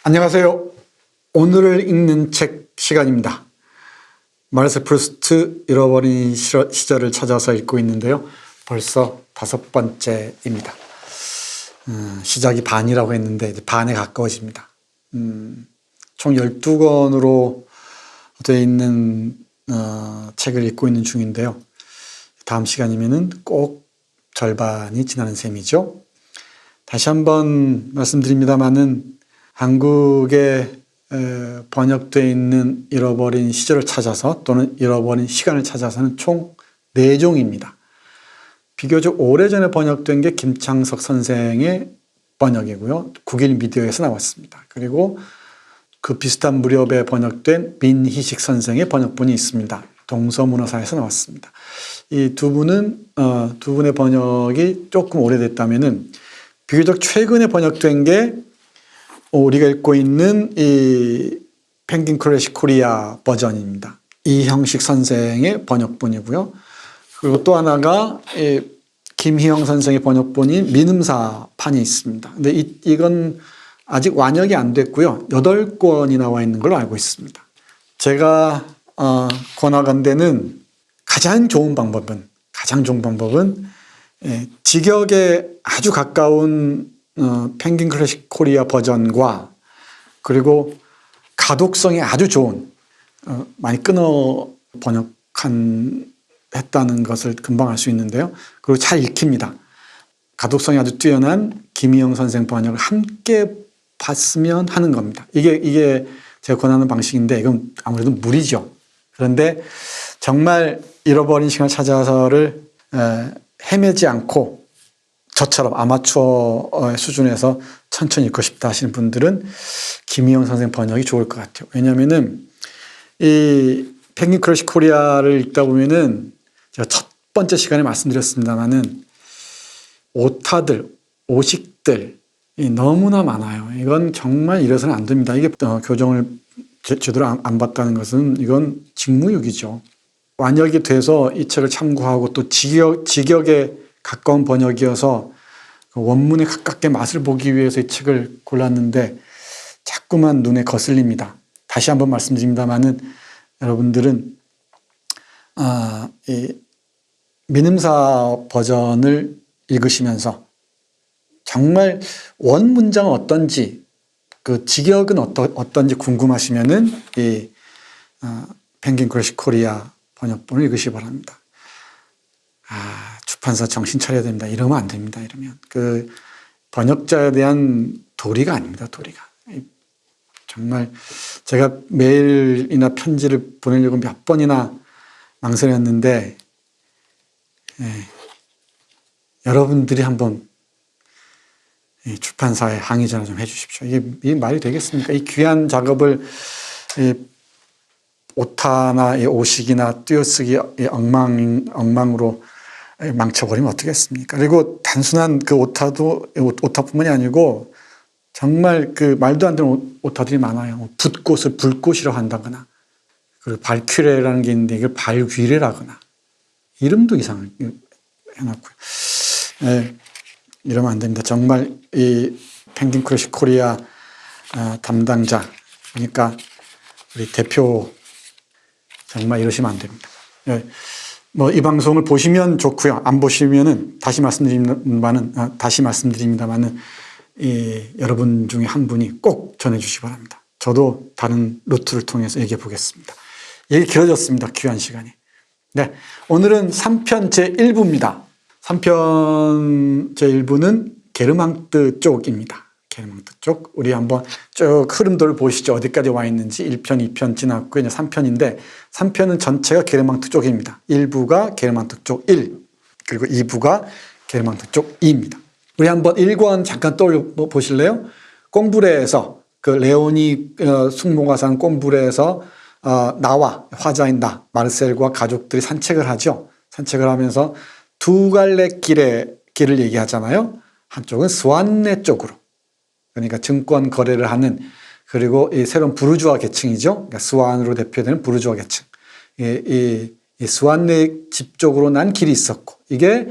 안녕하세요. 오늘을 읽는 책 시간입니다. 마르셀 프루스트 잃어버린 시절을 찾아서 읽고 있는데요. 벌써 5번째입니다. 시작이 반이라고 했는데 이제 반에 가까워집니다. 총 12권으로 되어 있는 책을 읽고 있는 중인데요. 다음 시간이면은 꼭 절반이 지나는 셈이죠. 다시 한번 말씀드립니다마는 한국에 번역되어 있는 잃어버린 시절을 찾아서 또는 잃어버린 시간을 찾아서는 총 4종입니다. 비교적 오래전에 번역된 게 김창석 선생의 번역이고요. 국일 미디어에서 나왔습니다. 그리고 그 비슷한 무렵에 번역된 민희식 선생의 번역본이 있습니다. 동서문화사에서 나왔습니다. 이 두 분의 번역이 조금 오래됐다면은 비교적 최근에 번역된 게 우리가 읽고 있는 이 펭귄 클래식 코리아 버전입니다. 이형식 선생의 번역본이고요. 그리고 또 하나가 김희영 선생의 번역본인 민음사판이 있습니다. 근데 이건 아직 완역이 안 됐고요. 8권이 나와 있는 걸로 알고 있습니다. 제가 권하건대는 가장 좋은 방법은 직역에 아주 가까운 펭귄 클래식 코리아 버전과 그리고 가독성이 아주 좋은 많이 끊어 했다는 것을 금방 알 수 있는데요. 그리고 잘 읽힙니다. 가독성이 아주 뛰어난 김희영 선생 번역을 함께 봤으면 하는 겁니다. 이게 제가 권하는 방식인데 이건 아무래도 무리죠. 그런데 정말 잃어버린 시간을 찾아서를 헤매지 않고 저처럼 아마추어 수준에서 천천히 읽고 싶다 하시는 분들은 김희영 선생 번역이 좋을 것 같아요. 왜냐하면은 이 펭귄 클래식 코리아를 읽다 보면은 제가 첫 번째 시간에 말씀드렸습니다만은 오타들, 오식들이 너무나 많아요. 이건 정말 이래서는 안 됩니다. 이게 교정을 제대로 안 봤다는 것은 이건 직무유기죠. 완역이 돼서 이 책을 참고하고 또 직역에 가까운 번역이어서 원문에 가깝게 맛을 보기 위해서 이 책을 골랐는데 자꾸만 눈에 거슬립니다. 다시 한번 말씀드립니다만은 여러분들은 이 민음사 버전을 읽으시면서 정말 원문장은 어떤지 그 직역은 어떤지 궁금하시면은 이 펭귄 클래식 코리아 번역본을 읽으시기 바랍니다.出판사 정신 차려야 됩니다. 이러면 안 됩니다. 이러면 그 번역자에 대한 도리가 아닙니다. 도리가 정말 제가 메일이나 편지를 보내려고 몇 번이나 망설였는데 여러분들이 한번 출판사에 항의 전화 좀 해주십시오. 이게 말이 되겠습니까? 이 귀한 작업을 오타나 오식이나 띄어쓰기 엉망으로 망쳐버리면 어떻겠습니까? 그리고 단순한 그 오타뿐만이 아니고 정말 그 말도 안 되는 오타들이 많아요. 붓꽃을 불꽃이라고 한다거나 그리고 발퀴레라는 게 있는데 이걸 발귀레라거나 이름도 이상을 해놨고요. 이러면 안 됩니다. 정말 이 펭귄 클래식 코리아 담당자 그러니까 우리 대표 정말 이러시면 안 됩니다. 뭐 이 방송을 보시면 좋고요. 안 보시면은 다시 말씀드립니다만은 여러분 중에 한 분이 꼭 전해주시기 바랍니다. 저도 다른 루트를 통해서 얘기해 보겠습니다. 얘기 길어졌습니다. 귀한 시간이. 네, 오늘은 3편 제1부입니다. 3편 제1부는 게르망트 쪽입니다. 게르망트 쪽. 우리 한번 쭉 흐름도를 보시죠. 어디까지 와 있는지 1편, 2편 지났고 이제 3편인데 3편은 전체가 게르망트 쪽입니다. 1부가 게르망트 쪽 1, 그리고 2부가 게르망트 쪽 2입니다. 우리 한번 1권 잠깐 떠올려 보실래요? 꽁브레에서 그 레오니 숙모가 사는 꽁브레에서 나와 화자인 나 마르셀과 가족들이 산책을 하죠. 산책을 하면서 두 갈래 길을 얘기하잖아요. 한쪽은 스완네 쪽으로 그러니까 증권 거래를 하는 그리고 이 새로운 부르주아 계층이죠. 그러니까 스완으로 대표되는 부르주아 계층. 이 스완네 집 쪽으로 난 길이 있었고 이게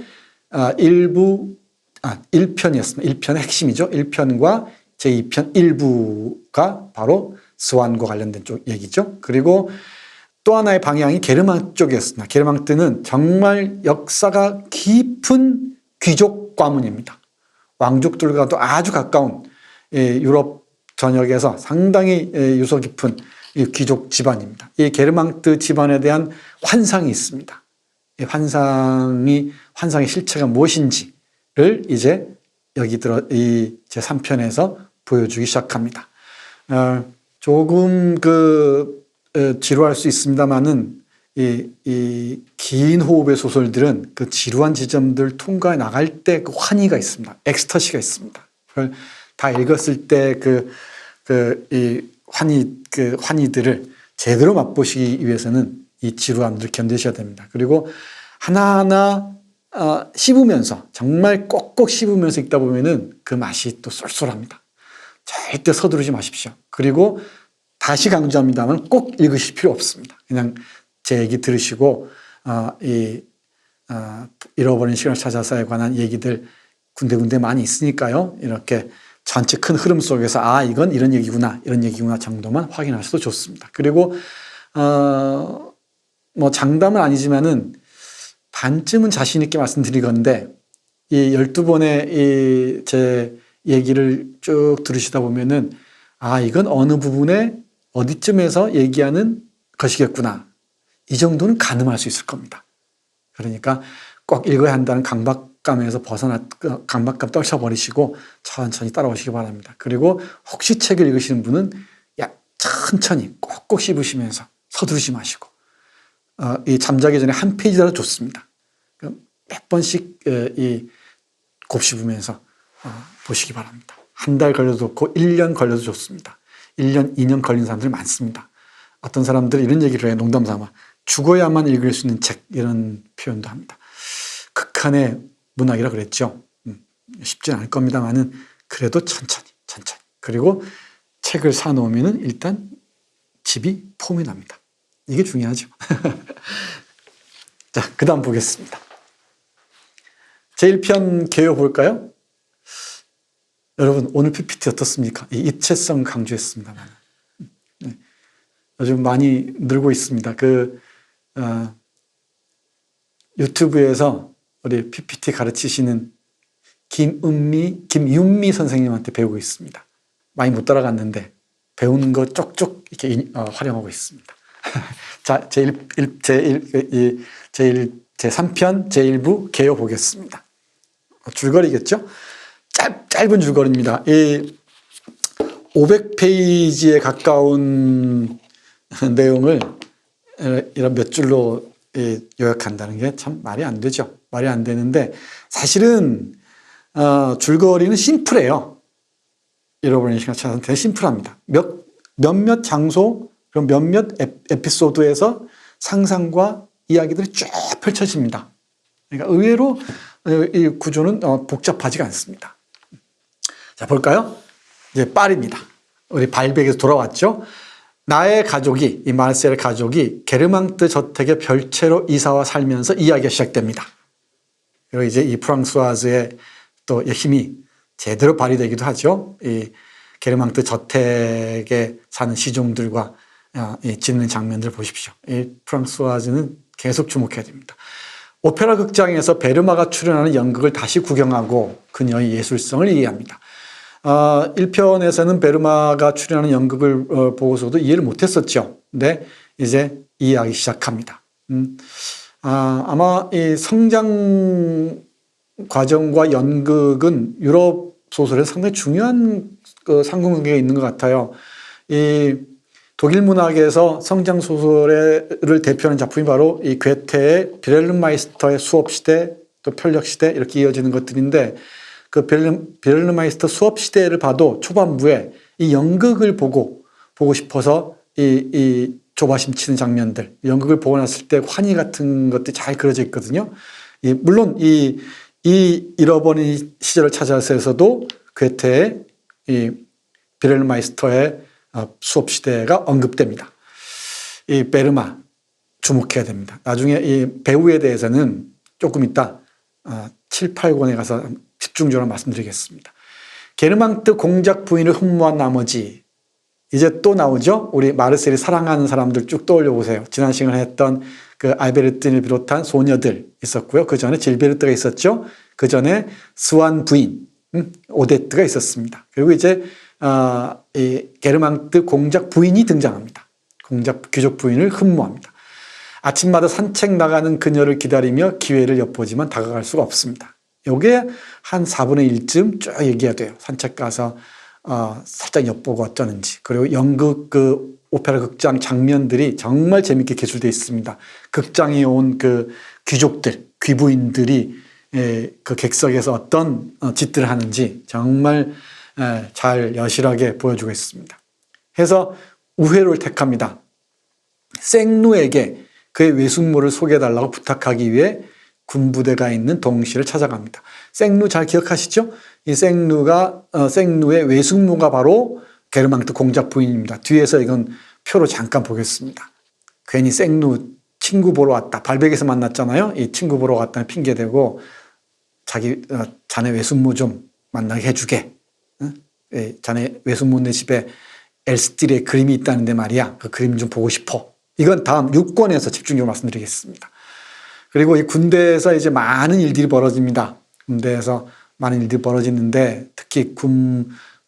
1편이었습니다. 1편의 핵심이죠. 1편과 제2편 1부가 바로 스완과 관련된 쪽 얘기죠. 그리고 또 하나의 방향이 게르망 쪽이었습니다. 게르망트는 정말 역사가 깊은 귀족 가문입니다. 왕족들과도 아주 가까운 유럽 전역에서 상당히 유서 깊은 귀족 집안입니다. 이 게르망트 집안에 대한 환상이 있습니다. 이 환상의 실체가 무엇인지를 이제 여기 이 제3편에서 보여주기 시작합니다. 조금 지루할 수 있습니다만은 이 긴 호흡의 소설들은 그 지루한 지점들 통과해 나갈 때 그 환희가 있습니다. 엑스터시가 있습니다. 그걸 다 읽었을 때 이 환희들을 제대로 맛보시기 위해서는 이 지루함들을 견디셔야 됩니다. 그리고 하나하나 씹으면서 정말 꼭꼭 씹으면서 읽다 보면은 그 맛이 또 쏠쏠합니다. 절대 서두르지 마십시오. 그리고 다시 강조합니다만 꼭 읽으실 필요 없습니다. 그냥 제 얘기 들으시고 잃어버린 시간을 찾아서에 관한 얘기들 군데군데 많이 있으니까요. 이렇게 전체 큰 흐름 속에서 이건 이런 얘기구나 정도만 확인하셔도 좋습니다. 그리고 뭐 장담은 아니지만은 반쯤은 자신 있게 말씀드리건데 이 12번의 제 얘기를 쭉 들으시다 보면은 이건 어느 부분에 어디쯤에서 얘기하는 것이겠구나. 이 정도는 가늠할 수 있을 겁니다. 그러니까 꼭 읽어야 한다는 강박감에서 강박감 떨쳐버리시고 천천히 따라오시기 바랍니다. 그리고 혹시 책을 읽으시는 분은 천천히 꼭꼭 씹으시면서 서두르지 마시고 이 잠자기 전에 한 페이지라도 좋습니다. 몇 번씩 곱씹으면서 보시기 바랍니다. 한 달 걸려도 좋고 1년 걸려도 좋습니다. 1년, 2년 걸린 사람들이 많습니다. 어떤 사람들이 이런 얘기를 해요. 농담 삼아. 죽어야만 읽을 수 있는 책 이런 표현도 합니다. 극한의 문학이라 그랬죠. 쉽지 않을 겁니다만은 그래도 천천히. 그리고 책을 사놓으면 일단 집이 폼이 납니다. 이게 중요하죠. 자, 그 다음 보겠습니다. 제1편 개요 볼까요? 여러분 오늘 PPT 어떻습니까? 이 입체성 강조했습니다만 요즘 많이 늘고 있습니다. 유튜브에서 우리 PPT 가르치시는 김윤미 선생님한테 배우고 있습니다. 많이 못 따라갔는데 배우는 거 쪽쪽 이렇게 활용하고 있습니다. 자, 제3편 제1부 개요 보겠습니다. 줄거리겠죠? 짧은 줄거리입니다. 이 500페이지에 가까운 내용을 이런 몇 줄로 요약한다는 게 참 말이 안 되죠. 말이 안 되는데 사실은 줄거리는 심플해요. 잃어버린 시간 찾아서 되게 심플합니다. 몇몇 장소 그럼 몇몇 에피소드에서 상상과 이야기들이 쭉 펼쳐집니다. 그러니까 의외로 이 구조는 복잡하지가 않습니다. 자, 볼까요? 이제 파리입니다. 우리 발백에서 돌아왔죠. 나의 가족이, 이 마르셀의 가족이 게르망트 저택의 별채로 이사와 살면서 이야기가 시작됩니다. 그리고 이제 이 프랑스와즈의 또 힘이 제대로 발휘되기도 하죠. 이 게르망트 저택에 사는 시종들과 지내는 장면들 보십시오. 이 프랑스와즈는 계속 주목해야 됩니다. 오페라 극장에서 베르마가 출연하는 연극을 다시 구경하고 그녀의 예술성을 이해합니다. 1편에서는 베르마가 출연하는 연극을 보고서도 이해를 못했었죠. 근데 이제 이해하기 시작합니다. 아마 이 성장 과정과 연극은 유럽 소설에서 상당히 중요한 상관관계가 있는 것 같아요. 이 독일 문학에서 성장 소설을 대표하는 작품이 바로 이 괴테의 비렐름마이스터의 수업시대 또 편력시대 이렇게 이어지는 것들인데 그 비렐름마이스터 수업시대를 봐도 초반부에 이 연극을 보고 싶어서 이 조바심 치는 장면들 연극을 보고 났을 때 환희 같은 것들이 잘 그려져 있거든요. 물론 이 잃어버린 시절을 찾아서에서도 괴테의 이 비렐름마이스터의 수업시대가 언급됩니다. 이 베르마 주목해야 됩니다. 나중에 이 배우에 대해서는 조금 이따 7, 8권에 가서 집중적으로 말씀드리겠습니다. 게르망트 공작 부인을 흠모한 나머지 이제 또 나오죠. 우리 마르셀이 사랑하는 사람들 쭉 떠올려 보세요. 지난 시간에 했던 그 알베르틴을 비롯한 소녀들 있었고요. 그 전에 질베르트가 있었죠. 그 전에 스완 부인, 오데트가 있었습니다. 그리고 이제 이 게르망트 공작 부인이 등장합니다. 공작 귀족 부인을 흠모합니다. 아침마다 산책 나가는 그녀를 기다리며 기회를 엿보지만 다가갈 수가 없습니다. 요게 한 4분의 1쯤 쭉 얘기가 돼요. 산책 가서 살짝 엿보고 어쩌는지. 그리고 연극 그 오페라 극장 장면들이 정말 재밌게 기술되어 있습니다. 극장에 온 그 귀족들, 귀부인들이 그 객석에서 어떤 짓들을 하는지 정말 잘 여실하게 보여주고 있습니다. 해서 우회로를 택합니다. 생루에게 그의 외숙모를 소개해달라고 부탁하기 위해 군부대가 있는 동시를 찾아갑니다. 생루 잘 기억하시죠? 이 생루의 외숙모가 바로 게르망트 공작 부인입니다. 뒤에서 이건 표로 잠깐 보겠습니다. 괜히 생루 친구 보러 왔다. 발백에서 만났잖아요. 이 친구 보러 왔다는 핑계 대고 자네 외숙모 좀 만나게 해주게. 자네 외숙모네 집에 엘스틸의 그림이 있다는데 말이야. 그 그림 좀 보고 싶어. 이건 다음 6권에서 집중적으로 말씀드리겠습니다. 그리고 이 군대에서 이제 많은 일들이 벌어집니다. 군대에서 많은 일들이 벌어지는데 특히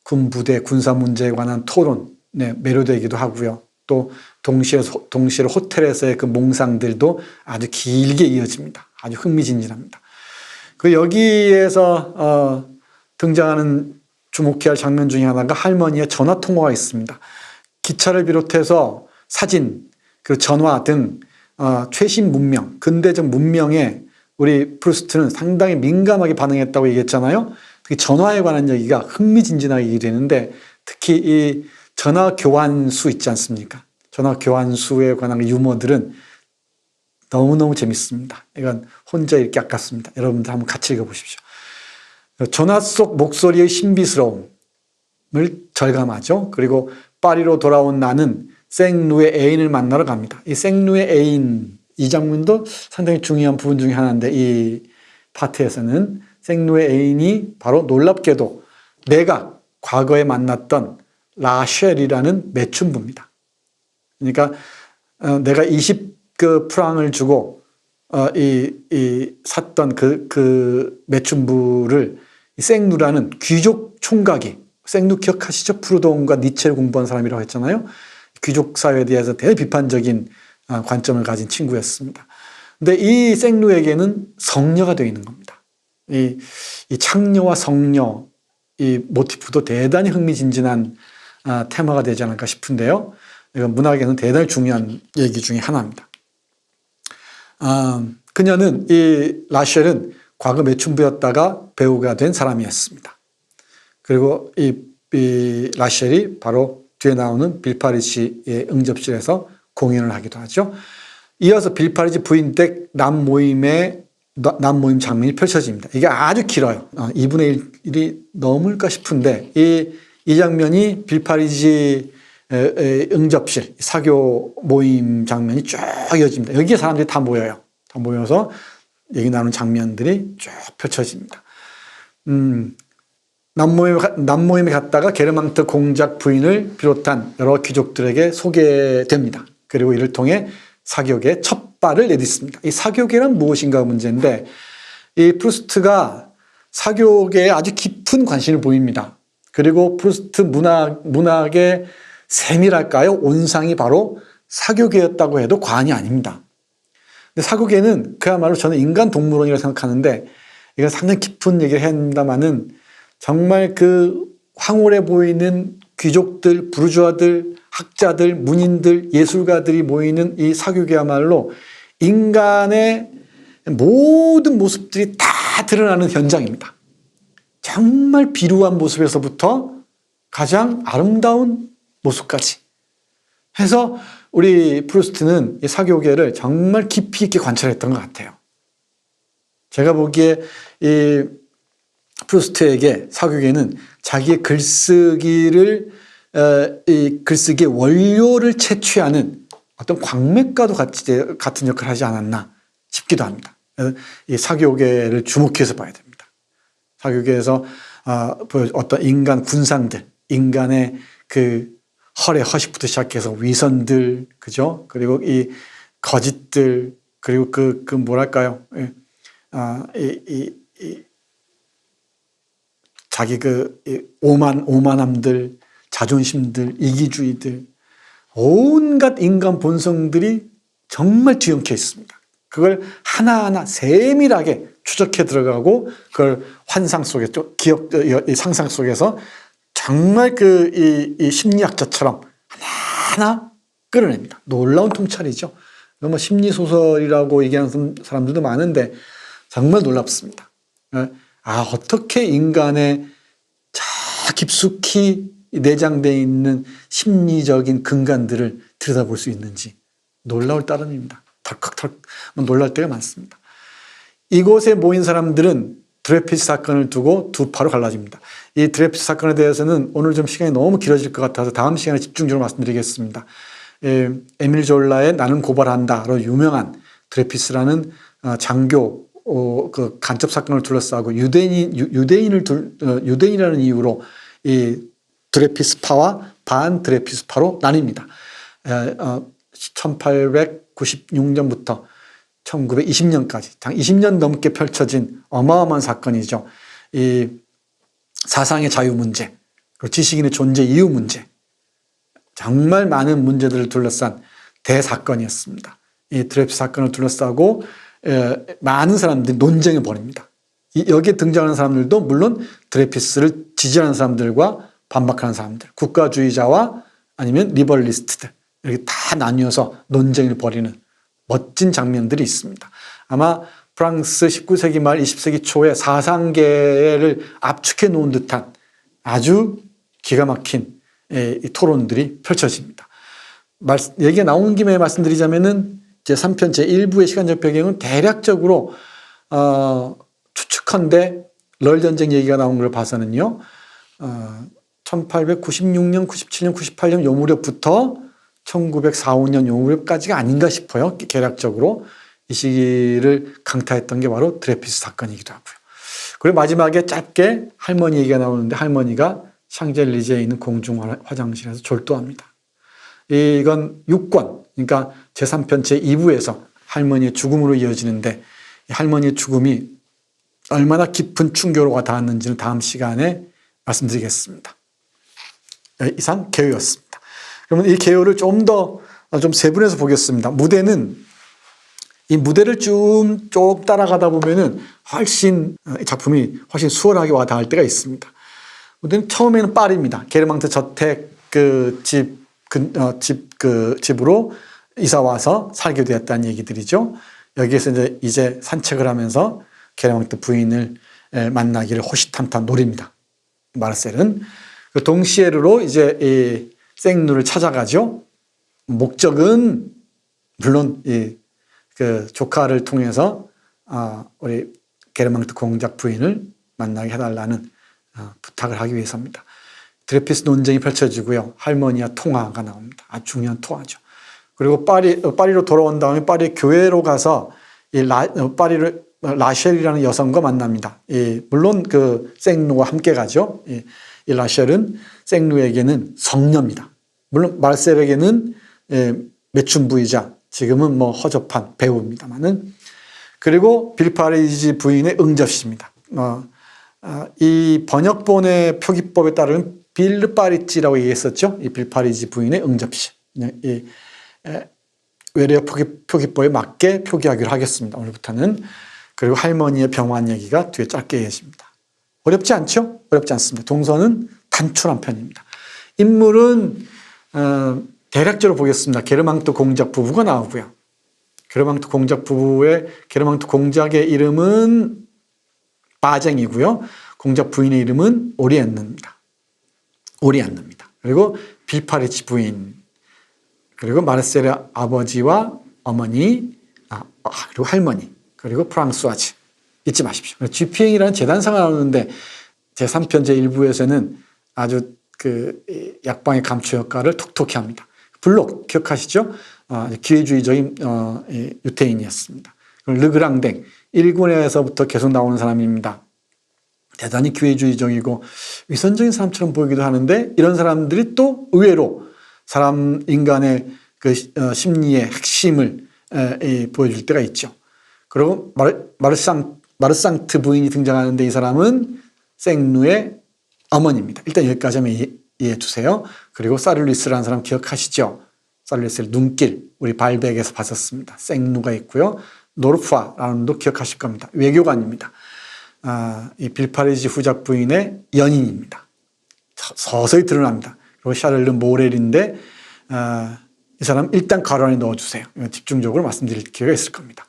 군부대 군사 문제에 관한 토론 매료되기도 하고요. 또 동시에 호텔에서의 그 몽상들도 아주 길게 이어집니다. 아주 흥미진진합니다. 그 여기에서 등장하는 주목해야 할 장면 중에 하나가 할머니의 전화 통화가 있습니다. 기차를 비롯해서 사진, 그리고 전화 등 최신 문명, 근대적 문명에 우리 프루스트는 상당히 민감하게 반응했다고 얘기했잖아요. 특히 전화에 관한 얘기가 흥미진진하게 되는데 특히 이 전화 교환수 있지 않습니까? 전화 교환수에 관한 유머들은 너무너무 재밌습니다. 이건 혼자 읽기 아깝습니다. 여러분들 한번 같이 읽어보십시오. 전화 속 목소리의 신비스러움을 절감하죠. 그리고 파리로 돌아온 나는 생루의 애인을 만나러 갑니다. 이 생루의 애인, 이 장면도 상당히 중요한 부분 중에 하나인데 이 파트에서는 생루의 애인이 바로 놀랍게도 내가 과거에 만났던 라쉘이라는 매춘부입니다. 그러니까 내가 20프랑을 주고 샀던 그 매춘부를 생루라는 귀족 총각이, 생루 기억하시죠? 프루동과 니체를 공부한 사람이라고 했잖아요. 귀족 사회에 대해서 대단히 비판적인 관점을 가진 친구였습니다. 근데 이 생루에게는 성녀가 되어 있는 겁니다. 이 창녀와 성녀, 이 모티프도 대단히 흥미진진한 테마가 되지 않을까 싶은데요. 이건 문학에는 대단히 중요한 얘기 중에 하나입니다. 그녀는 이 라쉘은 과거 매춘부였다가 배우가 된 사람이었습니다. 그리고 이 라쉘이 바로 뒤에 나오는 빌파리지의 응접실에서 공연을 하기도 하죠. 이어서 빌파리지 부인 댁 남모임 장면이 펼쳐집니다. 이게 아주 길어요. 2분의 1이 넘을까 싶은데 이 장면이 빌파리지 응접실 사교 모임 장면이 쭉 이어집니다. 여기에 사람들이 다 모여요. 다 모여서 얘기 나누는 장면들이 쭉 펼쳐집니다. 남모임에 갔다가 게르망트 공작 부인을 비롯한 여러 귀족들에게 소개됩니다. 그리고 이를 통해 사교계의 첫 발을 내딛습니다. 이 사교계란 무엇인가 문제인데 이 프루스트가 사교계에 아주 깊은 관심을 보입니다. 그리고 프루스트 문학의 셈이랄까요? 온상이 바로 사교계였다고 해도 과언이 아닙니다. 근데 사교계는 그야말로 저는 인간 동물원이라고 생각하는데 이건 상당히 깊은 얘기를 해야 합니다만은 정말 그 황홀해 보이는 귀족들, 부르주아들, 학자들, 문인들, 예술가들이 모이는 이 사교계야말로 인간의 모든 모습들이 다 드러나는 현장입니다. 정말 비루한 모습에서부터 가장 아름다운 모습까지 해서 우리 프루스트는 이 사교계를 정말 깊이 있게 관찰했던 것 같아요. 제가 보기에 이 프루스트에게 사교계는 자기의 글쓰기의 원료를 채취하는 어떤 광맥과도 같은 역할을 하지 않았나 싶기도 합니다. 이 사교계를 주목해서 봐야 됩니다. 사교계에서 어떤 인간 군상들, 인간의 그 허례, 허식부터 시작해서 위선들, 그죠? 그리고 이 거짓들, 그리고 그 뭐랄까요? 자기 오만함들, 자존심들, 이기주의들, 온갖 인간 본성들이 정말 뒤엉켜 있습니다. 그걸 하나하나 세밀하게 추적해 들어가고 그걸 환상 속에, 이 상상 속에서 정말 이 심리학자처럼 하나하나 끌어냅니다. 놀라운 통찰이죠. 뭐 심리소설이라고 얘기하는 사람들도 많은데 정말 놀랍습니다. 어떻게 인간의 깊숙이 내장되어 있는 심리적인 근간들을 들여다볼 수 있는지 놀라울 따름입니다. 덜컥덜컥 놀랄 때가 많습니다. 이곳에 모인 사람들은 드레피스 사건을 두고 두 파로 갈라집니다. 이 드레피스 사건에 대해서는 오늘 좀 시간이 너무 길어질 것 같아서 다음 시간에 집중적으로 말씀드리겠습니다. 에밀 졸라의 나는 고발한다로 유명한 드레피스라는 장교 그 간첩 사건을 둘러싸고 유대인이라는 이유로 이 드레피스파와 반 드레피스파로 나뉩니다. 1896년부터 1920년까지 당 20년 넘게 펼쳐진 어마어마한 사건이죠. 이 사상의 자유 문제, 그리고 지식인의 존재 이유 문제, 정말 많은 문제들을 둘러싼 대사건이었습니다. 이 드레피스 사건을 둘러싸고 많은 사람들이 논쟁을 벌입니다. 여기에 등장하는 사람들도 물론 드레피스를 지지하는 사람들과 반박하는 사람들, 국가주의자와 아니면 리버럴리스트들 이렇게 다 나뉘어서 논쟁을 벌이는 멋진 장면들이 있습니다. 아마 프랑스 19세기 말 20세기 초에 사상계를 압축해 놓은 듯한 아주 기가 막힌 이 토론들이 펼쳐집니다. 얘기가 나온 김에 말씀드리자면은 제3편 제1부의 시간적 배경은 대략적으로 추측컨대 럴 전쟁 얘기가 나온 걸 봐서는요. 1896년, 97년, 98년 요 무렵부터 1904, 5년 요 무렵까지가 아닌가 싶어요. 계략적으로 이 시기를 강타했던 게 바로 드레피스 사건이기도 하고요. 그리고 마지막에 짧게 할머니 얘기가 나오는데 할머니가 샹젤리제에 있는 공중 화장실에서 졸도합니다. 이건 6권, 그러니까 제3편 제2부에서 할머니의 죽음으로 이어지는데 할머니의 죽음이 얼마나 깊은 충격으로 닿았는지는 다음 시간에 말씀드리겠습니다. 이상 개요였습니다. 그러면 이 개요를 좀 세분해서 보겠습니다. 이 무대를 쭉 따라가다 보면은 작품이 훨씬 수월하게 와닿을 때가 있습니다. 무대는 처음에는 파리입니다. 게르망트 저택 집으로 이사 와서 살게 되었다는 얘기들이죠. 여기에서 이제 산책을 하면서 게르망트 부인을 만나기를 호시탐탐 노립니다. 마르셀은 동시에르로 이제 이 생루를 찾아가죠. 목적은 물론 그 조카를 통해서 우리 게르망트 공작 부인을 만나게 해달라는 부탁을 하기 위해서입니다. 드레피스 논쟁이 펼쳐지고요. 할머니와 통화가 나옵니다. 아주 중요한 통화죠. 그리고 파리로 돌아온 다음에 파리 교회로 가서 파리를 라셸이라는 여성과 만납니다. 물론 그 생루와 함께 가죠. 이 라셸은 생루에게는 성녀입니다. 물론 마르셀에게는 매춘부이자 지금은 뭐 허접한 배우입니다만은 그리고 빌파리지 부인의 응접시입니다. 이 번역본의 표기법에 따르면 빌르파리지라고 얘기했었죠. 이 빌파리지 부인의 응접시. 이 외래어 표기법에 맞게 표기하기로 하겠습니다. 오늘부터는. 그리고 할머니의 병환 얘기가 뒤에 짧게 이어집니다. 어렵지 않죠? 어렵지 않습니다. 동서는 단출한 편입니다. 인물은 대략적으로 보겠습니다. 게르망트 공작 부부가 나오고요. 게르망트 공작의 이름은 바쟁이고요. 공작 부인의 이름은 오리안느입니다. 그리고 빌파리지 부인, 그리고 마르셀의 아버지와 어머니, 그리고 할머니, 그리고 프랑스와즈 잊지 마십시오. 쥐피행이라는 재단사가 나오는데 제3편 제1부에서는 아주 그 약방의 감초 역할을 톡톡히 합니다. 블록 기억하시죠? 기회주의적인 유태인이었습니다. 르그랑댕 1군에서부터 계속 나오는 사람입니다. 대단히 기회주의적이고 위선적인 사람처럼 보이기도 하는데 이런 사람들이 또 의외로 인간의 그 심리의 핵심을 보여줄 때가 있죠. 그리고 마르상트 부인이 등장하는데 이 사람은 생누의 어머니입니다. 일단 여기까지 하면 이해해 주세요. 그리고 사를리스라는 사람 기억하시죠? 사를리스의 눈길, 우리 발백에서 봤었습니다. 생누가 있고요. 노르푸아라는 도 기억하실 겁니다. 외교관입니다. 이 빌파리지 후작 부인의 연인입니다. 서서히 드러납니다. 그리고 샤를르 모렐인데 이 사람 일단 가로 안에 넣어주세요. 집중적으로 말씀드릴 기회가 있을 겁니다.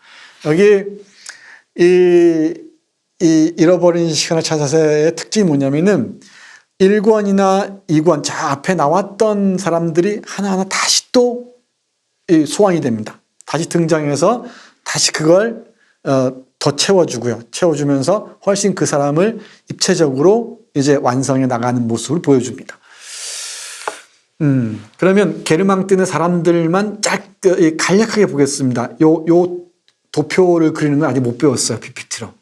여기 이 잃어버린 시간을 찾아서의 특징이 뭐냐면은 1권이나 2권 저 앞에 나왔던 사람들이 하나하나 다시 또 소환이 됩니다. 다시 등장해서 다시 그걸 더 채워주고요. 채워주면서 훨씬 그 사람을 입체적으로 이제 완성해 나가는 모습을 보여줍니다. 그러면 게르망뜨는 사람들만 간략하게 보겠습니다. 요 도표를 그리는 건 아직 못 배웠어요. PPT로.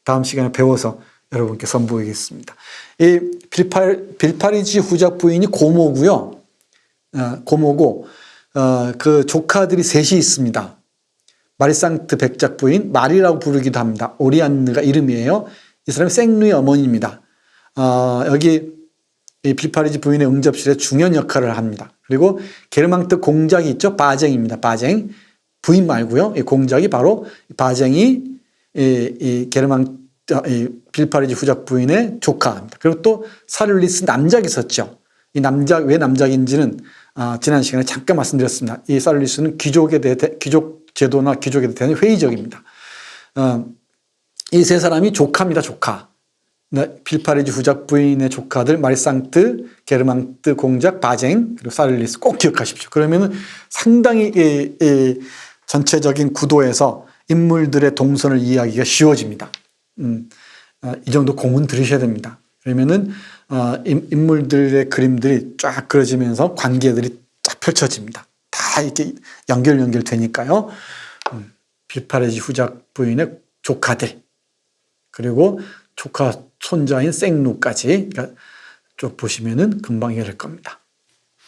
다음 시간에 배워서 여러분께 선보이겠습니다. 이 빌파리지 후작 부인이 고모고요. 고모고 그 조카들이 셋이 있습니다. 마리상트 백작 부인, 마리라고 부르기도 합니다. 오리안느가 이름이에요. 이 사람이 생누의 어머니입니다. 여기 이 빌파리지 부인의 응접실에 중요한 역할을 합니다. 그리고 게르망트 공작이 있죠. 바쟁입니다. 바쟁. 부인 말고요. 이 공작이 바로 바쟁이 이 빌파리지 후작 부인의 조카입니다. 그리고 또 사를리스 남작이 있었죠. 이 남작, 왜 남작인지는 지난 시간에 잠깐 말씀드렸습니다. 이 사를리스는 귀족 제도나 귀족에 대한 회의적입니다. 이 세 사람이 조카입니다. 조카. 빌파리지 후작 부인의 조카들 마리상트, 게르망트 공작, 바쟁, 그리고 사를리스 꼭 기억하십시오. 그러면은 상당히 전체적인 구도에서 인물들의 동선을 이해하기가 쉬워집니다. 이 정도 공은 들으셔야 됩니다. 그러면은 인물들의 그림들이 쫙 그려지면서 관계들이 쫙 펼쳐집니다. 다 이렇게 연결되니까요. 빌파리지 후작 부인의 조카들, 그리고 조카 손자인 생누까지 쭉 보시면은 금방 이해될 겁니다.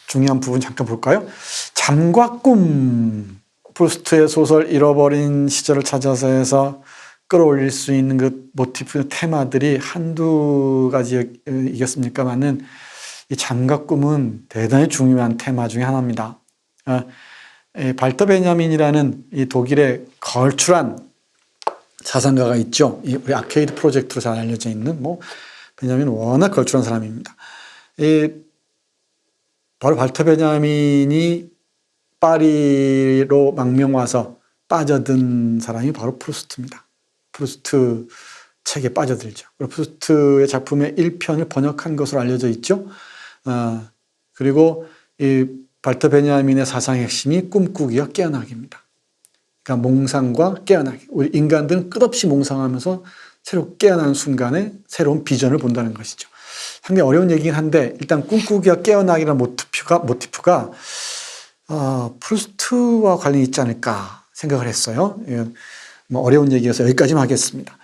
중요한 부분 잠깐 볼까요? 잠과 꿈. 프루스트의 소설 잃어버린 시절을 찾아서에서 끌어올릴 수 있는 그 모티프 테마들이 한두 가지이겠습니까만은 이 잠과 꿈은 대단히 중요한 테마 중에 하나입니다. 발터 베냐민이라는 이 독일의 걸출한 사상가가 있죠. 우리 아케이드 프로젝트로 잘 알려져 있는 베냐민은 워낙 걸출한 사람입니다. 바로 발터 베냐민이 파리로 망명 와서 빠져든 사람이 바로 프루스트입니다. 프루스트 책에 빠져들죠. 그리고 프루스트의 작품의 1편을 번역한 것으로 알려져 있죠. 그리고 이 발터 베냐민의 사상의 핵심이 꿈꾸기와 깨어나기입니다. 그러니까 몽상과 깨어나기. 우리 인간들은 끝없이 몽상하면서 새로 깨어나는 순간에 새로운 비전을 본다는 것이죠. 상당히 어려운 얘기긴 한데 일단 꿈꾸기와 깨어나기라는 모티프가 프루스트와 관련이 있지 않을까 생각을 했어요. 어려운 얘기여서 여기까지만 하겠습니다.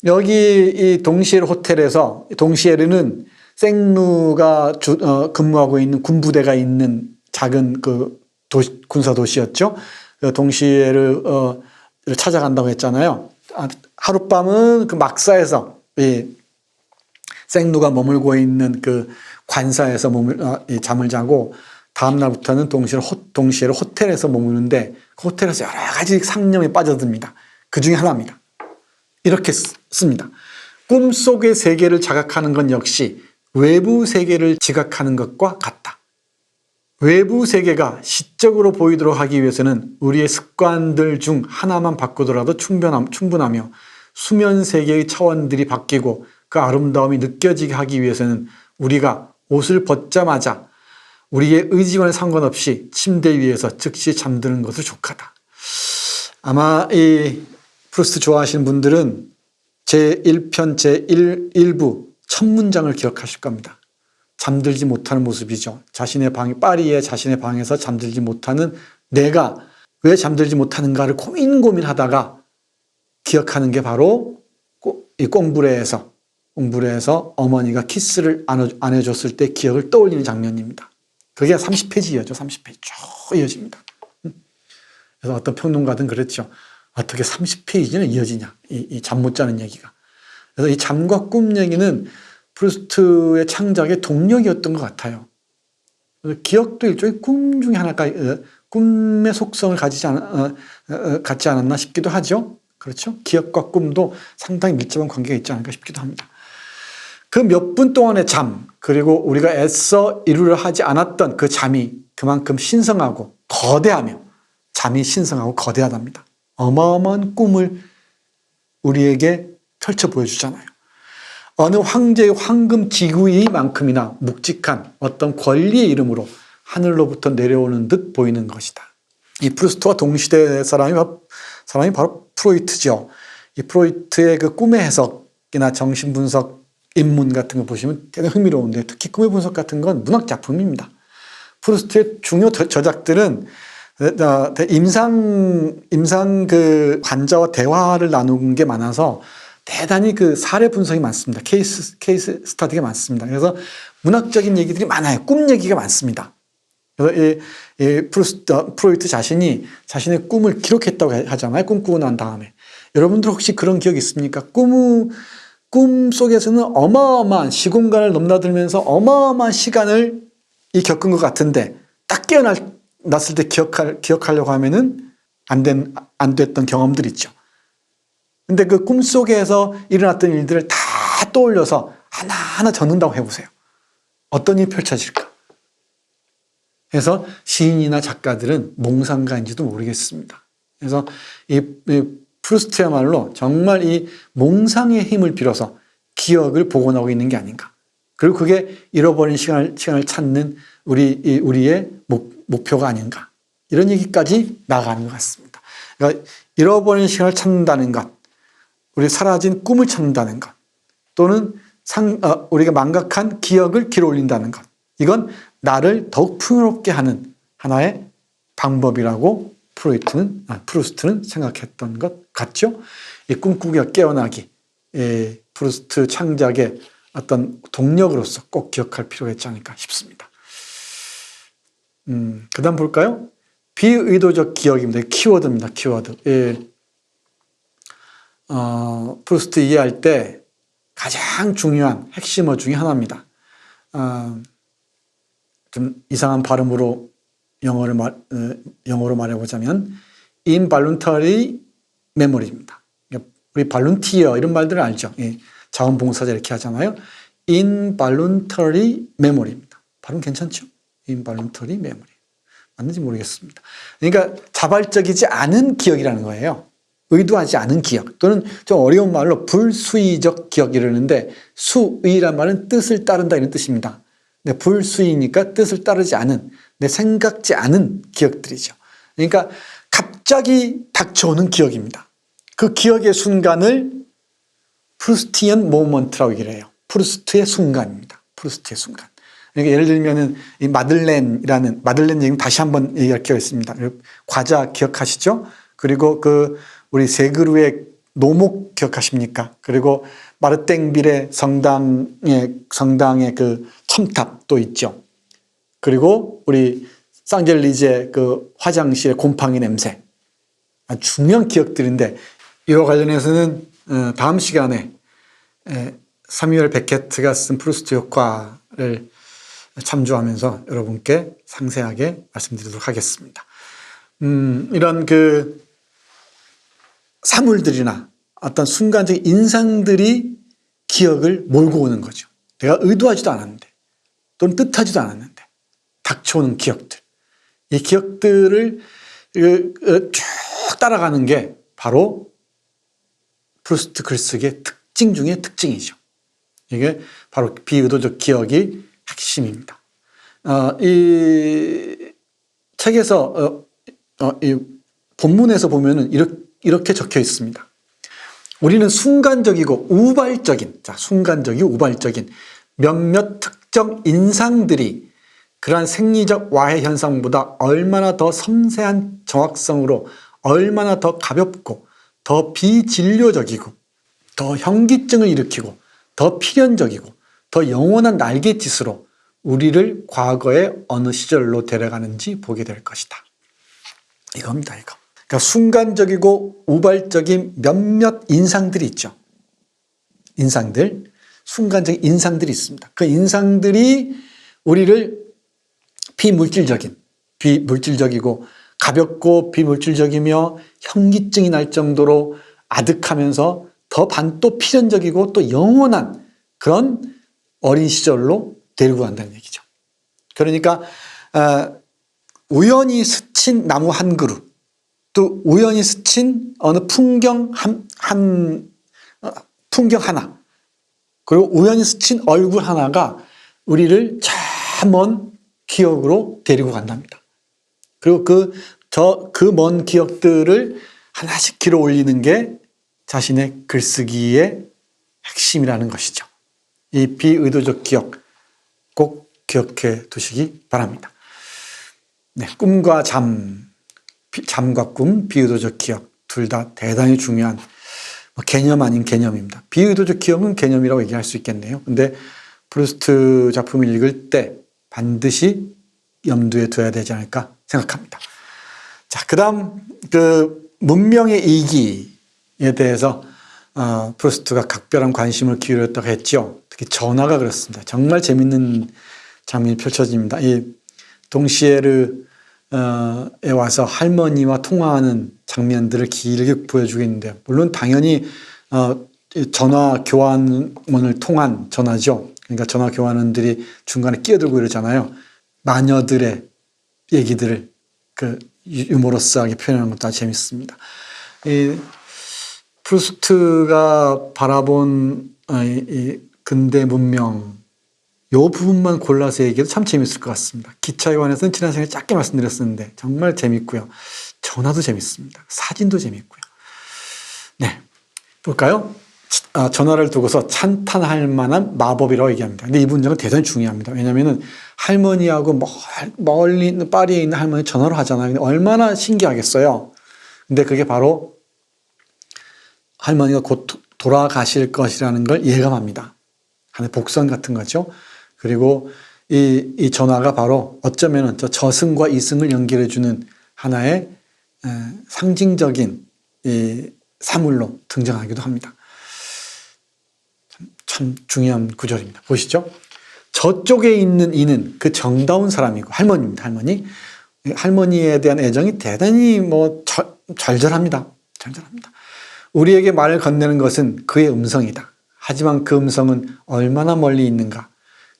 여기 이 동시에르 호텔에서, 동시에르는 생누가 근무하고 있는 군부대가 있는 작은 그 군사 도시였죠. 동시에르를 찾아간다고 했잖아요. 하룻밤은 그 막사에서 생누가 머물고 있는 그 관사에서 잠을 자고 다음 날부터는 동시에르 호텔에서 머무는데 그 호텔에서 여러 가지 상념에 빠져듭니다. 그 중에 하나입니다. 이렇게 씁니다. 꿈속의 세계를 자각하는 건 역시 외부 세계를 지각하는 것과 같다. 외부 세계가 시적으로 보이도록 하기 위해서는 우리의 습관들 중 하나만 바꾸더라도 충분하며 수면 세계의 차원들이 바뀌고 그 아름다움이 느껴지게 하기 위해서는 우리가 옷을 벗자마자 우리의 의지와는 상관없이 침대 위에서 즉시 잠드는 것을 족하다. 아마 이 프루스트 좋아하시는 분들은 제1편 제1부 첫 문장을 기억하실 겁니다. 잠들지 못하는 모습이죠. 파리의 자신의 방에서 잠들지 못하는 내가 왜 잠들지 못하는가를 고민하다가 기억하는 게 바로 이 꽁브레에서 공부를 해서 어머니가 키스를 안 해줬을 때 기억을 떠올리는 장면입니다. 그게 30페이지 이어져. 30페이지 쭉 이어집니다. 그래서 어떤 평론가든 그랬죠. 어떻게 30페이지는 이어지냐. 이 잠 못 자는 얘기가. 그래서 이 잠과 꿈 얘기는 프루스트의 창작의 동력이었던 것 같아요. 그래서 기억도 일종의 꿈 중에 하나가, 꿈의 속성을 갖지 않았나 싶기도 하죠. 그렇죠? 기억과 꿈도 상당히 밀접한 관계가 있지 않을까 싶기도 합니다. 그 몇 분 동안의 잠, 그리고 우리가 애써 이루려 하지 않았던 그 잠이 그만큼 신성하고 거대하며, 잠이 신성하고 거대하답니다. 어마어마한 꿈을 우리에게 펼쳐 보여주잖아요. 어느 황제의 황금 지구이만큼이나 묵직한 어떤 권리의 이름으로 하늘로부터 내려오는 듯 보이는 것이다. 이 프루스트와 동시대 사람이 바로 프로이트죠. 이 프로이트의 그 꿈의 해석이나 정신분석 입문 같은 거 보시면 대단히 흥미로운데, 특히 꿈의 분석 같은 건 문학 작품입니다. 프루스트의 중요 저작들은 임상 그 환자와 대화를 나눈 게 많아서 대단히 그 사례 분석이 많습니다. 케이스 스터디가 많습니다. 그래서 문학적인 얘기들이 많아요. 꿈 얘기가 많습니다. 그래서 이 프로이트 자신이 자신의 꿈을 기록했다고 하잖아요. 꿈꾸고 난 다음에. 여러분들 혹시 그런 기억 있습니까? 꿈 속에서는 어마어마한 시공간을 넘나들면서 어마어마한 시간을 겪은 것 같은데, 딱 깨어났을 때 기억하려고 하면은 안 됐던 경험들 있죠. 근데 그 꿈 속에서 일어났던 일들을 다 떠올려서 하나하나 적는다고 해보세요. 어떤 일이 펼쳐질까? 그래서 시인이나 작가들은 몽상가인지도 모르겠습니다. 그래서 이 프루스트야말로 정말 이 몽상의 힘을 빌어서 기억을 복원하고 있는 게 아닌가. 그리고 그게 잃어버린 시간을 찾는 우리의 목표가 아닌가. 이런 얘기까지 나가는 것 같습니다. 그러니까 잃어버린 시간을 찾는다는 것, 우리 사라진 꿈을 찾는다는 것, 또는 우리가 망각한 기억을 길어올린다는 것. 이건 나를 더욱 풍요롭게 하는 하나의 방법이라고 프루스트는 생각했던 것 같죠. 이 꿈꾸기가 깨어나기, 프루스트 창작의 어떤 동력으로서 꼭 기억할 필요가 있지 않을까 싶습니다. 그 다음 볼까요? 비의도적 기억입니다. 키워드입니다. 키워드. 프루스트 이해할 때 가장 중요한 핵심어 중에 하나입니다. 좀 이상한 발음으로 영어로 말해보자면 involuntary memory입니다. 우리 발룬티어 이런 말들을 알죠. 자원봉사자 이렇게 하잖아요. involuntary memory입니다. 발음 괜찮죠? involuntary memory. 맞는지 모르겠습니다. 그러니까 자발적이지 않은 기억이라는 거예요. 의도하지 않은 기억, 또는 좀 어려운 말로 불수의적 기억 이러는데, 수의란 말은 뜻을 따른다 이런 뜻입니다. 근데 불수의니까 뜻을 따르지 않은, 내 생각지 않은 기억들이죠. 그러니까 갑자기 닥쳐오는 기억입니다. 그 기억의 순간을 프루스티언 모먼트라고 얘기를 해요. 프루스트의 순간입니다. 프루스트의 순간. 그러니까 예를 들면은 이 마들렌 얘기는 다시 한번 얘기할 기회가 있습니다. 과자 기억하시죠? 그리고 우리 세 그루의 노목 기억하십니까? 그리고 마르땡빌의 성당의 그 첨탑도 있죠. 그리고 우리 쌍젤리제 그 화장실의 곰팡이 냄새. 중요한 기억들인데, 이와 관련해서는 다음 시간에 사뮤엘 베케트가 쓴 프루스트 효과를 참조하면서 여러분께 상세하게 말씀드리도록 하겠습니다. 이런 그 사물들이나 어떤 순간적인 인상들이 기억을 몰고 오는 거죠. 내가 의도하지도 않았는데, 또는 뜻하지도 않았는데 닥쳐오는 기억들. 이 기억들을 쭉 따라가는 게 바로 프루스트 글쓰기의 특징 중의 특징이죠. 이게 바로 비의도적 기억이 핵심입니다. 이 책에서 이 본문에서 보면은 이렇게 적혀 있습니다. 우리는 순간적이고 우발적인 몇몇 특정 인상들이 그러한 생리적 와해 현상보다 얼마나 더 섬세한 정확성으로, 얼마나 더 가볍고 더 비진료적이고 더 현기증을 일으키고 더 필연적이고 더 영원한 날갯짓으로 우리를 과거의 어느 시절로 데려가는지 보게 될 것이다. 이겁니다, 이거. 그러니까 순간적이고 우발적인 몇몇 인상들이 있죠. 인상들, 순간적인 인상들이 있습니다. 그 인상들이 우리를 비물질적이고 가볍고 비물질적이며 현기증이 날 정도로 아득하면서 더 반또 필연적이고 또 영원한 그런 어린 시절로 데리고 간다는 얘기죠. 그러니까 우연히 스친 나무 한 그루, 또 우연히 스친 어느 풍경 풍경 하나, 그리고 우연히 스친 얼굴 하나가 우리를 저 먼 기억으로 데리고 간답니다. 그리고 그 먼 기억들을 하나씩 길어 올리는 게 자신의 글쓰기의 핵심이라는 것이죠. 이 비의도적 기억 꼭 기억해 두시기 바랍니다. 네, 꿈과 잠과 꿈, 비의도적 기억 둘 다 대단히 중요한 개념 아닌 개념입니다. 비의도적 기억은 개념이라고 얘기할 수 있겠네요. 근데 프루스트 작품을 읽을 때 반드시 염두에 둬야 되지 않을까 생각합니다. 자, 그다음 그 문명의 이기에 대해서 프루스트가 각별한 관심을 기울였다고 했죠. 특히 전화가 그렇습니다. 정말 재밌는 장면이 펼쳐집니다. 이 동시에르에 와서 할머니와 통화하는 장면들을 길게 보여주고 있는데요. 물론 당연히 전화 교환원을 통한 전화죠. 그러니까 전화 교환원들이 중간에 끼어들고 이러잖아요. 마녀들의 얘기들을 그 유머러스하게 표현하는 것도 아주 재밌습니다. 이 프루스트가 바라본 이 근대 문명 요 부분만 골라서 얘기해도 참 재밌을 것 같습니다. 기차에 관해서는 지난 시간에 짧게 말씀드렸었는데 정말 재밌고요. 전화도 재밌습니다. 사진도 재밌고요. 네, 볼까요? 전화를 두고서 찬탄할 만한 마법이라고 얘기합니다. 근데 이 문장은 대단히 중요합니다. 왜냐하면 할머니하고 멀리 있는 파리에 있는 할머니 전화로 하잖아요. 근데 얼마나 신기하겠어요. 근데 그게 바로 할머니가 곧 돌아가실 것이라는 걸 예감합니다. 하나의 복선 같은 거죠. 그리고 이 전화가 바로 어쩌면 저승과 이승을 연결해주는 하나의 상징적인 이 사물로 등장하기도 합니다. 참 중요한 구절입니다. 보시죠. 저쪽에 있는 이는 그 정다운 사람이고 할머니입니다. 할머니. 할머니에 대한 애정이 대단히 절절합니다. 절절합니다. 우리에게 말을 건네는 것은 그의 음성이다. 하지만 그 음성은 얼마나 멀리 있는가.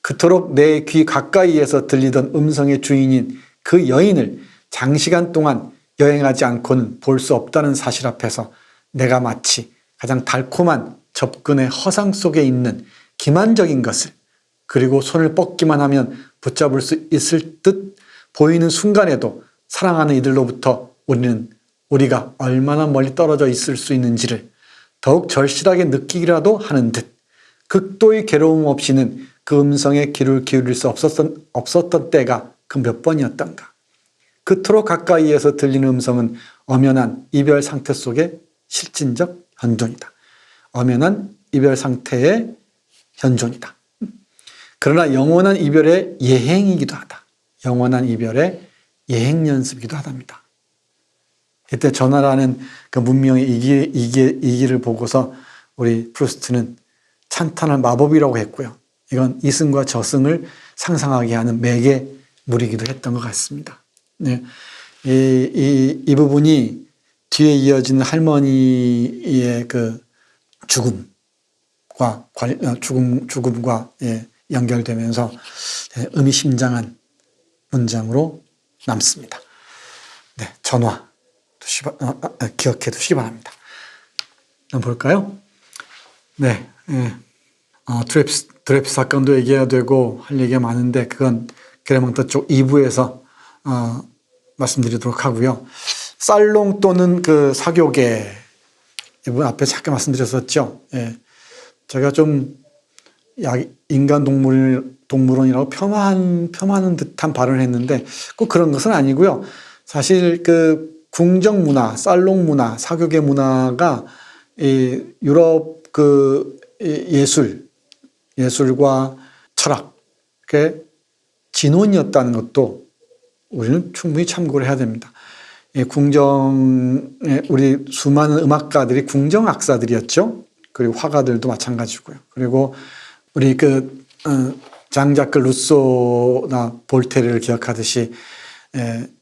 그토록 내 귀 가까이에서 들리던 음성의 주인인 그 여인을 장시간 동안 여행하지 않고는 볼 수 없다는 사실 앞에서 내가 마치 가장 달콤한 접근의 허상 속에 있는 기만적인 것을, 그리고 손을 뻗기만 하면 붙잡을 수 있을 듯 보이는 순간에도 사랑하는 이들로부터 우리가 얼마나 멀리 떨어져 있을 수 있는지를 더욱 절실하게 느끼기라도 하는 듯 극도의 괴로움 없이는 그 음성에 귀를 기울일 수 없었던 때가 그 몇 번이었던가. 그토록 가까이에서 들리는 음성은 엄연한 이별 상태 속의 실질적 현존이다. 엄연한 이별 상태의 현존이다. 그러나 영원한 이별의 예행이기도 하다. 영원한 이별의 예행 연습이기도 하답니다. 이때 전화라는 그 문명의 이기를 보고서 우리 프루스트는 찬탄할 마법이라고 했고요. 이건 이승과 저승을 상상하게 하는 매개물이기도 했던 것 같습니다. 네. 이 부분이 뒤에 이어지는 할머니의 그 죽음과 연결되면서 의미심장한 문장으로 남습니다. 네, 전화 기억해 두시기 바랍니다. 한번 볼까요? 네, 드레프 사건도 얘기해야 되고 할 얘기가 많은데 그건 게레망토 쪽 2부에서 말씀드리도록 하고요. 살롱 또는 그 사교계, 이분 앞에 잠깐 말씀드렸었죠. 예. 제가 좀 인간 동물원이라고 폄하하는 듯한 발언을 했는데 꼭 그런 것은 아니고요. 사실 그 궁정 문화, 살롱 문화, 사교계 문화가 이 유럽 그 예술, 예술과 철학의 진원이었다는 것도 우리는 충분히 참고를 해야 됩니다. 궁정의 우리 수많은 음악가들이 궁정악사들이었죠. 그리고 화가들도 마찬가지고요. 그리고 우리 장자크 루소나 볼테르를 기억하듯이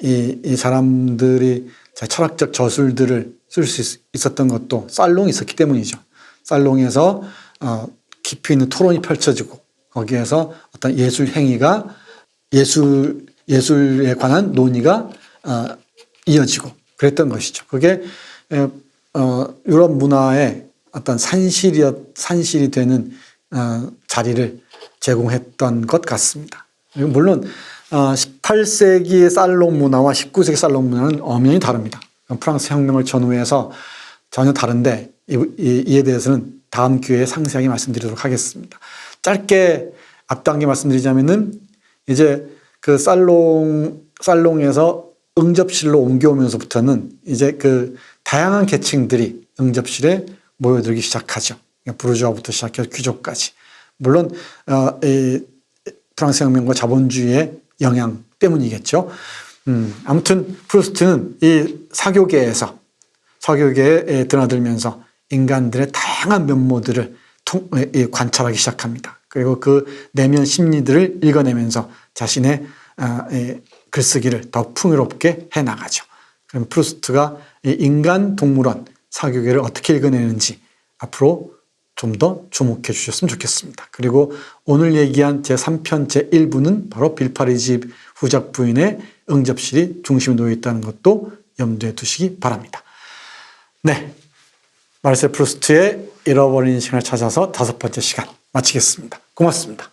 이 사람들이 철학적 저술들을 쓸 수 있었던 것도 살롱이 있었기 때문이죠. 살롱에서 깊이 있는 토론이 펼쳐지고 거기에서 어떤 예술 행위가 예술에 관한 논의가 이어지고 그랬던 것이죠. 그게 유럽 문화의 어떤 산실이 되는 자리를 제공했던 것 같습니다. 물론 18세기의 살롱 문화와 19세기 살롱 문화는 엄연히 다릅니다. 프랑스 혁명을 전후해서 전혀 다른데 이에 대해서는 다음 기회에 상세하게 말씀드리도록 하겠습니다. 짧게 앞당겨 말씀드리자면은 이제 그 살롱에서 응접실로 옮겨오면서부터는 이제 다양한 계층들이 응접실에 모여들기 시작하죠. 부르주아부터 시작해서 귀족까지. 물론 이 프랑스 혁명과 자본주의의 영향 때문이겠죠. 아무튼 프루스트는 이 사교계에 드나들면서 인간들의 다양한 면모들을 관찰하기 시작합니다. 그리고 그 내면 심리들을 읽어내면서 자신의 글쓰기를 더 풍요롭게 해나가죠. 그럼 프루스트가 인간 동물원 사교계를 어떻게 읽어내는지 앞으로 좀 더 주목해 주셨으면 좋겠습니다. 그리고 오늘 얘기한 제3편 제1부는 바로 빌파리지 후작 부인의 응접실이 중심에 놓여 있다는 것도 염두에 두시기 바랍니다. 네, 마르셀 프루스트의 잃어버린 시간을 찾아서 5번째 시간 마치겠습니다. 고맙습니다.